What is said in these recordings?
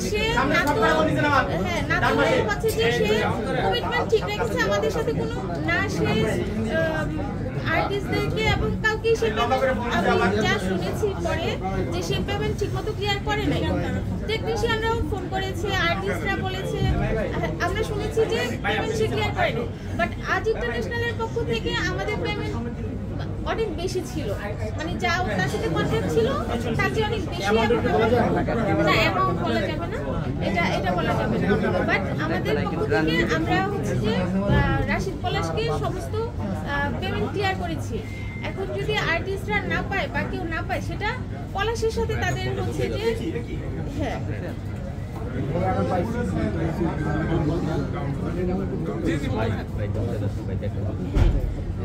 সে হচ্ছে যে সে কমিটমেন্ট ঠিক রেখেছে আমাদের সাথে, কোনো না সে আর্টিস্টদেরকে এবং কাউকে সে আমি যা শুনেছি পরে যে সে পেমেন্ট ঠিকমতো ক্লিয়ার করে নাই। টেকনিশিয়ানরাও ফোন করেছে, আর্টিস্টরা বলেছে, আমরা শুনেছি যে পেমেন্ট সে ক্লিয়ার করেনি। বাট আজ ইন্টারন্যাশনালের পক্ষ থেকে আমাদের পেমেন্ট অনেক বেশি ছিল, মানে যা তার সাথে কন্ট্রাক্ট ছিল তার চেয়ে অনেক বেশি। না অ্যামাউন্ট বলা যাবে না, এটা বলা যাবে না। বাট আমাদের পক্ষ থেকে আমরা হচ্ছে যে রাশিদ পলাশকে সমস্ত পেমেন্ট ক্লিয়ার করেছি। এখন যদি আর্টিস্টরা না পায় বা কেউ না পায়, সেটা পলাশের সাথে তাদের হচ্ছে যে হ্যাঁ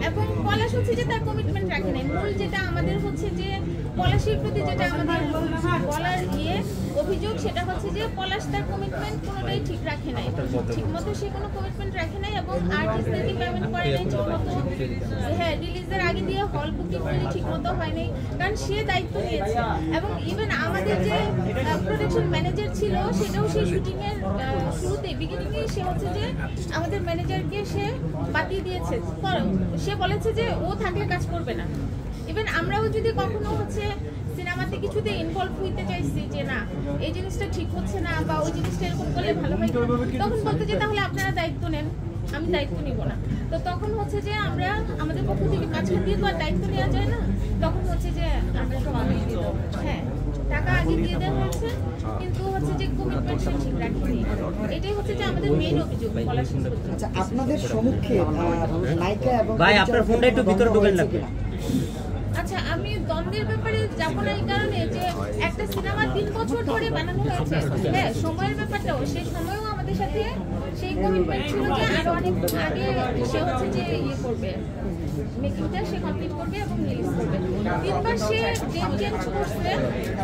এবং পলাশ হচ্ছে যে তার কমিটমেন্ট রাখে নাই। মূল যেটা আমাদের হচ্ছে যে পলাশের প্রতি যেটা আমাদের বলার অভিযোগ, সেটা হচ্ছে যে পলাশ তার কমিটমেন্ট কোনোটাই ঠিক রাখে নাই, ঠিকমতো সে কোনো কমিটমেন্ট রাখে নাই এবং আর্টিস্টদেরকে পেমেন্ট করে নাই ঠিকমতো। হ্যাঁ, রিলিজের আগে দিয়ে হল বুকিং করে ঠিকমতো হয়নি, কারণ সে দায়িত্ব নিয়েছে। এবং ইভেন আমাদের যে প্রোডাকশন ম্যানেজার ছিল, সেটাও সেই শুটিংয়ের শুরুতে বিগিনিংয়ে সে হচ্ছে যে আমাদের ম্যানেজারকে সে বাতিয়ে দিয়েছে। সে বলেছে যে ও থাকলে কাজ করবে না। ইভেন আমরাও যদি কখনো হচ্ছে সিনেমাতে কিছুতে ইনভলভ হইতে চাইছি যে না এই জিনিসটা ঠিক হচ্ছে না বা ওই জিনিসটা এরকম করলে ভালো হয়, তখন বলতে যে তাহলে আপনারা দায়িত্ব নেন, আমি দায়িত্ব নিব না। তো তখন হচ্ছে যে আমরা আমাদের পক্ষ থেকে কাজ দিয়ে তো আর দায়িত্ব নেওয়া যায় না, তখন হচ্ছে যে আমরা সব হ্যাঁ টাকা আগে দিয়ে দেওয়া হয়েছে, কিন্তু হচ্ছে যে কমিটমেন্ট সে ঠিক রাখেনি। এটাই হচ্ছে যে আমাদের মেইন অভিযোগ। আচ্ছা, আপনাদের সম্মুখে নায়িকা এবং ভাই আপনার ফোনটা একটু ভিতরে ঢোকেন লাগবে। আচ্ছা, আমি দ্বন্দ্বের ব্যাপারে যাবো না এই কারণে যে একটা সিনেমা 3 বছর ধরে বানানো হয়েছে। হ্যাঁ, সময়ের ব্যাপারটাও, সেই সময়ও আমাদের সাথে সেই কমিটমেন্ট ছিল যে আরো অনেক আগে সে হচ্ছে যে ইয়ে করবে, মেকিংটা সে কমপ্লিট করবে এবং রিলিজ করবে। 3 বার সে ডেট চেঞ্জ করছে,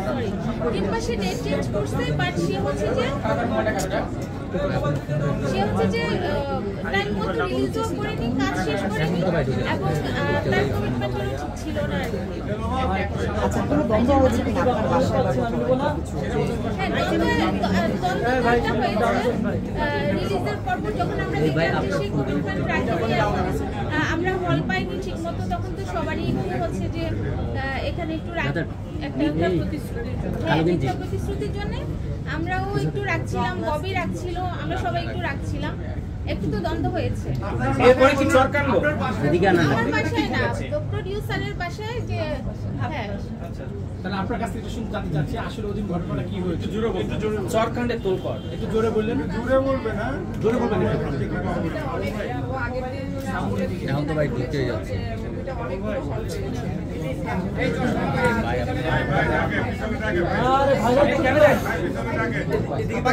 সরি 3 বার সে ডেট চেঞ্জ করছে, বাট সে হচ্ছে যে টাইম মতো রিলিজও করেনি, কাজ শেষ করেনি এবং তার কমিটমেন্টগুলো ঠিক ছিল না। আচ্ছা, কোনো দ্বন্দ্ব হচ্ছে কিনা আপনার বাসায়? হ্যাঁ, দ্বন্দ্বটা হয়েছে রিলিজের পরপর, যখন আমরা দেখলাম যে সেই কমিটমেন্ট রাখিনি, আমরা হল পাইনি ঠিক মতো, তখন তো সবারই একটু হচ্ছে যে এখানে একটু একটা প্রতিশ্রুতির জন্য আমরাও একটু রাখছিলাম, ববি রাখছিল, আমরা সবাই একটু রাখছিলাম, একটু তো দ্বন্দ্ব হয়েছে। আমার বাসায় না, প্রোডিউসারের বাসায় যে হ্যাঁ। তাহলে আপনার কাছ থেকে শুনতে চাচ্ছি আসলে ওই দিন ঘটনাটা কি হয়েছে? জোরে বলতে, চরকাণ্ডে তোলপাড়, একটু জোরে বললেন। জোরে বলবেন, হ্যাঁ জোরে বলবেন। এখন তো ভাই ঢুকতে যাচ্ছে।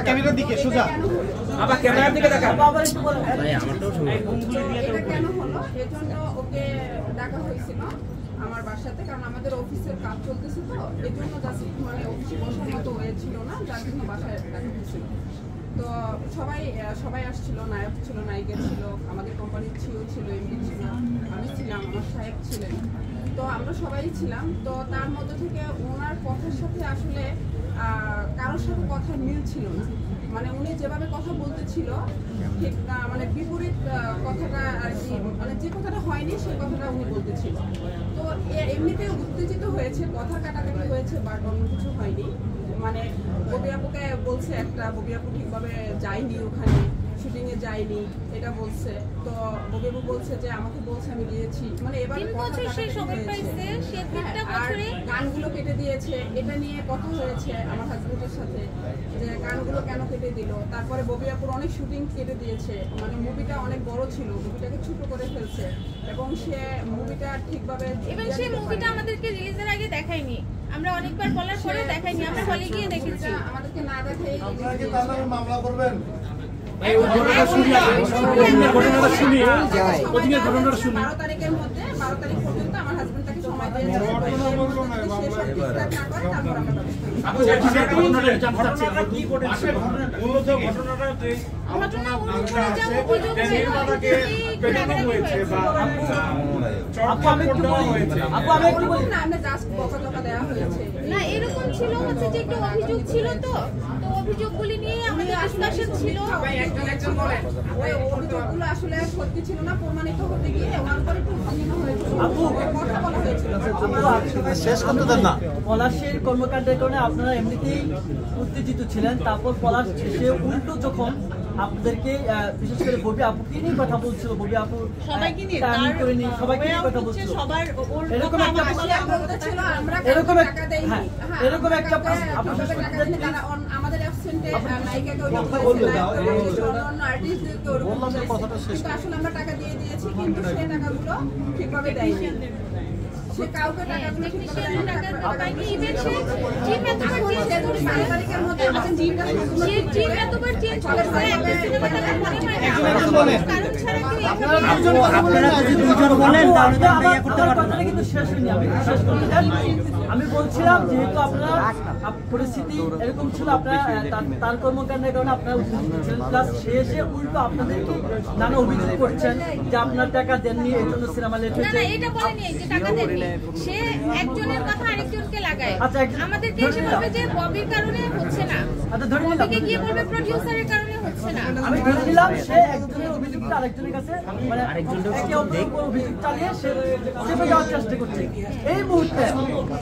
ক্যামেরার দিকে সোজা, আবার ক্যামেরার দিকে তাকান। ভাই আমারটাও শুনুন। এটা কেন হলো, এজন্য ওকে ডাকা হয়েছিল আমার বাসাতে, কারণ আমাদের অফিসের কাজ চলতেছে, তো এজন্য জাস্ট মানে অফিসে বসার মতো হয়েছিল না, যার জন্য বাসায় ডাকা হয়েছিল। তো সবাই আসছিল, নায়ক ছিল, নায়িকা ছিল, আমাদের কোম্পানির সিইও ছিল, এমডি ছিল, আমি ছিলাম, আমার সাহেব ছিলেন, তো আমরা সবাই ছিলাম। তো তার মধ্যে থেকে ওনার কথার সাথে আসলে কারোর সাথে কথা মিল ছিল না, মানে উনি যেভাবে কথা বলতেছিল ঠিক মানে বিপরীত কথাটা আর কি, মানে যে কথাটা হয়নি সেই কথাটা উনি বলতেছিল। তো এমনিতে উত্তেজিত হয়েছে, কথা কাটাকাটি হয়েছে, বাট অন্য কিছু হয়নি। মানে ববি আপুকে বলছে একটা, ববি আপু ঠিকভাবে যায়নি ওখানে, শুটিংয়ে যায়নি এটা বলছে। তো ববি আপু বলছে যে আমাকে বলছে আমি গিয়েছি, মানে এবার গানগুলো কেটে দিয়েছে, এটা নিয়ে কথা হয়েছে আমার হাজবেন্ডের সাথে যে গানগুলো কেন কেটে দিল। তারপরে ববি আপুর অনেক শুটিং কেটে দিয়েছে, মানে মুভিটা অনেক বড় ছিল, মুভিটাকে ছোট করে ফেলছে এবং সে মুভিটা ঠিকভাবে সেই মুভিটা আমাদেরকে রিলিজের আগে দেখায়নি, আমরা অনেকবার বলার পরে দেখাইনি, আমরা হলে গিয়ে দেখেছি। আমাদেরকে না দেখাই মামলা করবেন। ঘটনাটা শুনি 12 তারিখের মধ্যে, 12 তারিখ পর্যন্ত আমার হাজবেন্ড তাকে সময় দিয়েছে, না এরকম ছিল হচ্ছে যে একটু অভিযোগ ছিল তো অভিযোগগুলি নিয়ে আমাদের ডিসকাশন ছিল। ওই অভিযোগগুলো আসলে সত্যি ছিল না, প্রমাণিত হতে গিয়ে ওনার উপর একটু উত্তেজনা হয়েছিল, কথা বলা হয়েছিল। শেষ করতে দেন না। পলাশের কর্মকাণ্ডের কারণে আপনারা এমনিতেই উত্তেজিত ছিলেন, তারপর পলাশ শেষে উল্টো যখন আপনাদেরকে বিশেষ করে ববি আপুকে নিয়ে কথা বলছিল, ববি আপু সবাইকে নিয়ে সবাইকে নিয়ে কথা বলছিল, সবার এরকম একটা বলতেছিল আমরা এরকম টাকা দেই, হ্যাঁ এরকম একটা আপনার টাকা দেই, তারা আমাদের অ্যাবসেন্টে নায়িকাকে ওইটা বলেছে, অন্য আর্টিস্টদেরকে ওরকম বলেছে, কিন্তু আসলে আমরা টাকা দিয়ে দিয়েছি, কিন্তু সেই টাকাগুলো ঠিকভাবে দেয়নি। সে কাউকে টাকাগুলো ঠিকভাবে দেয়নি। ইভেন সে টিম এতবার চেঞ্জ করেছে, 5 তারিখের মধ্যে আমাদের টিমটা সে টিম এতবার চেঞ্জ করেছে, একটা সিনেমা তাকে মনে হয় না কারণ ছাড়া কেউ আপনারা যদি দুজন বলেন তাহলে তো আমরা ইয়ে করতে পারবো না। কিন্তু শেষ হয়নি, আমি শেষ করতে চাই। আমি বলছিলাম যেহেতু আপনার পরিস্থিতি এরকম ছিল, আপনার তার কর্মকাণ্ডের কারণে আপনারা উত্তেজিত ছিলেন, প্লাস শেষে উল্টো আপনাদেরকে নানা অভিযোগ করছেন যে আপনার টাকা দেননি, এই জন্য সিনেমা লেট না হয়েছে। না এটা বলেনি যে টাকা দেননি, সে একজনের কথা আরেকজনকে লাগায়। আচ্ছা, আমাদেরকে এসে বলবে যে ববির কারণে হচ্ছে না, আচ্ছা ধরে নিলাম, ববিকে গিয়ে বলবে প্রোডিউসারের কারণে হচ্ছে না। আমি ধরে নিলাম সে একজনের অভিযোগটা আরেকজনের কাছে মানে একে অপরের উপর অভিযোগ চালিয়ে সে চেপে যাওয়ার চেষ্টা করছে। এই মুহূর্তে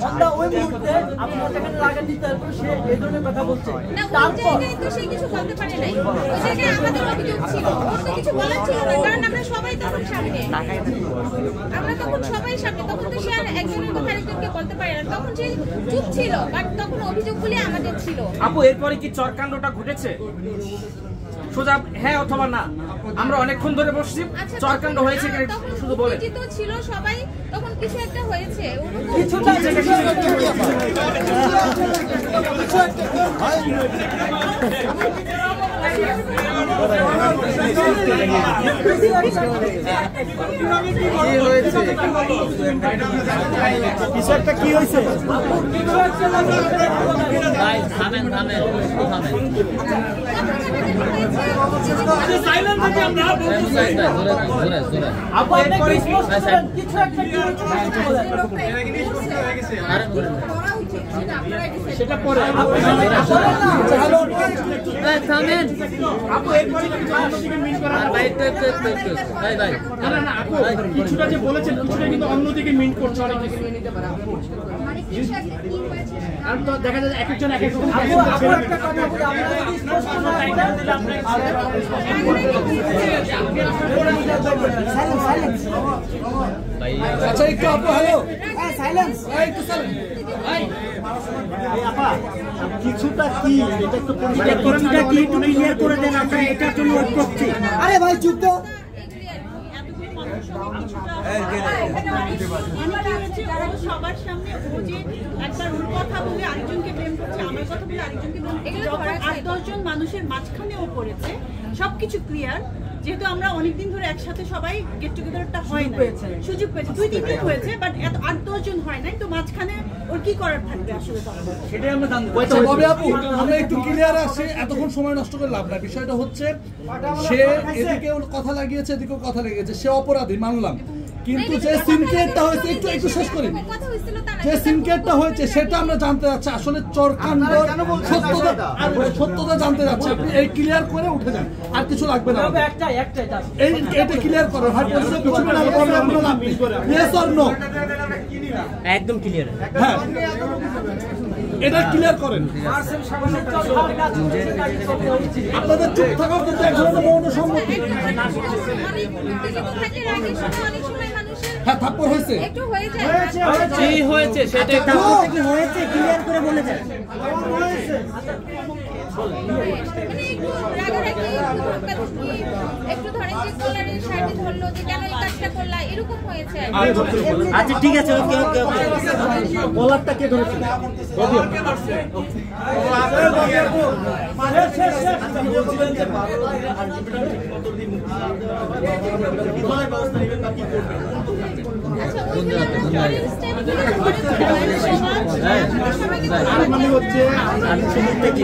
আমরা ওই মুহূর্তে আপনার যেখানে লাগানি তারপর সে এই ধরনের কথা বলছে, না ওই তারপর জায়গায় তো সে কিছু বলতে পারে নাই, ওই জায়গায় আমাদের অভিযোগ ছিল, ওর তো কিছু বলার ছিল না, কারণ আমরা সবাই তখন সামনে, আমরা তখন সবাই সামনে, তখন তো সে আর একজনের কথা আরেকজনকে বলতে পারে না, তখন সে চুপ ছিল, বাট তখন অভিযোগগুলি আমাদের ছিল। আপু এরপরে কি চরকাণ্ডটা ঘটেছে? সোজা হ্যাঁ অথবা না, আমরা অনেকক্ষণ ধরে বসছি, আচ্ছা, চরকাণ্ড হয়েছে কিনা তখন শুধু বলেন। উত্তেজিত ছিল সবাই, তখন কিছু একটা হয়েছে, ওরকম কিছুটা কিছু একটা কি হয়েছে? ভাই থামেন থামেন থামেন। আপু আপনি স্পষ্ট করেন, কিছু একটা কি হয়েছে বলেন। করা উচিত সেটা আপনারাই decide সেটা পরে থামেন আপু এরপরে কি অন্যদিকে মিট করা আর ভাই একটু একটু একটু একটু ভাই ভাই না না না আপু কিছুটা যে বলেছেন কিছুটা কিন্তু অন্যদিকে মিট করছে অনেক কিছু। মানে কিছু একটা কি হয়েছে আর তো দেখা যায় এক একজন এক এক রকম আপু আপু একটা কথা বলি, আপনারা যদি স্পষ্ট না ভাই আচ্ছা একটু আপু হ্যালো, সাইলেন্স, একটু কিছুটা কি এটা একটু পরিষ্কার করেন, কিছুটা কি একটু ক্লিয়ার করে দেন, আমরা এটার জন্য ওয়েট করছি। আরে ভাই চুপ তো। সবার সামনে ও যে একবার ওর কথা বলে আরেকজনকে ব্লেম করছে, আমার কথা বলে আরেকজনকে ব্লেম করছে, যখন 8-10 জন মানুষের মাঝখানে ও পড়েছে, সবকিছু ক্লিয়ার। যেহেতু আমরা অনেকদিন ধরে একসাথে সবাই গেট টুগেদারটা হয় না, সুযোগ পেয়েছে 2-3 দিন হয়েছে, বাট এত 8-10 জন হয় নাই, তো মাঝখানে ওর কি করার থাকবে আসলে তখন সেটাই আমরা জানতে আচ্ছা ববি আপু আমরা একটু ক্লিয়ার আসি, এতক্ষণ সময় নষ্ট করে লাভ নাই। বিষয়টা হচ্ছে সে এদিকেও কথা লাগিয়েছে এদিকেও কথা লাগিয়েছে, সে অপরাধী মানলাম, কিন্তু যে সিনক্রেটটা হয়েছে একটু একটু শেষ করি, কথা হয়েছিল তা না, যে সিনক্রেটটা হয়েছে সেটা আমরা জানতে যাচ্ছি, আসলে চরকাণ্ড সত্যতা জানতে যাচ্ছি। আপনি এই ক্লিয়ার করে উঠে যান, আর কিছু লাগবে না। তবে একটাই just। এই এটা ক্লিয়ার করো ভাই, প্রশ্ন কিছু না প্রবলেম কোনো লাভ নেই। Yes or no? একদম ক্লিয়ার। হ্যাঁ এটা ক্লিয়ার করেন। আপনাদের চুপ থাকার কিন্তু এক ধরনের মৌন সম্মতি। হ্যাঁ থাপ্পড় হয়েছে, একটু হয়ে যায়, কি হয়েছে সেটা একটু কি হয়েছে ক্লিয়ার করে বলে দেন। মানে একটু রাগারাগি, একটু ধরেন যে কলারের শাড়ি ধরলো যে কেন এই কাজটা করলা, এরকম হয়েছে। আচ্ছা ঠিক আছে ওকে ওকে ওকে বলারটা কে ধরেছে? আচ্ছা ওই মানে হচ্ছে কি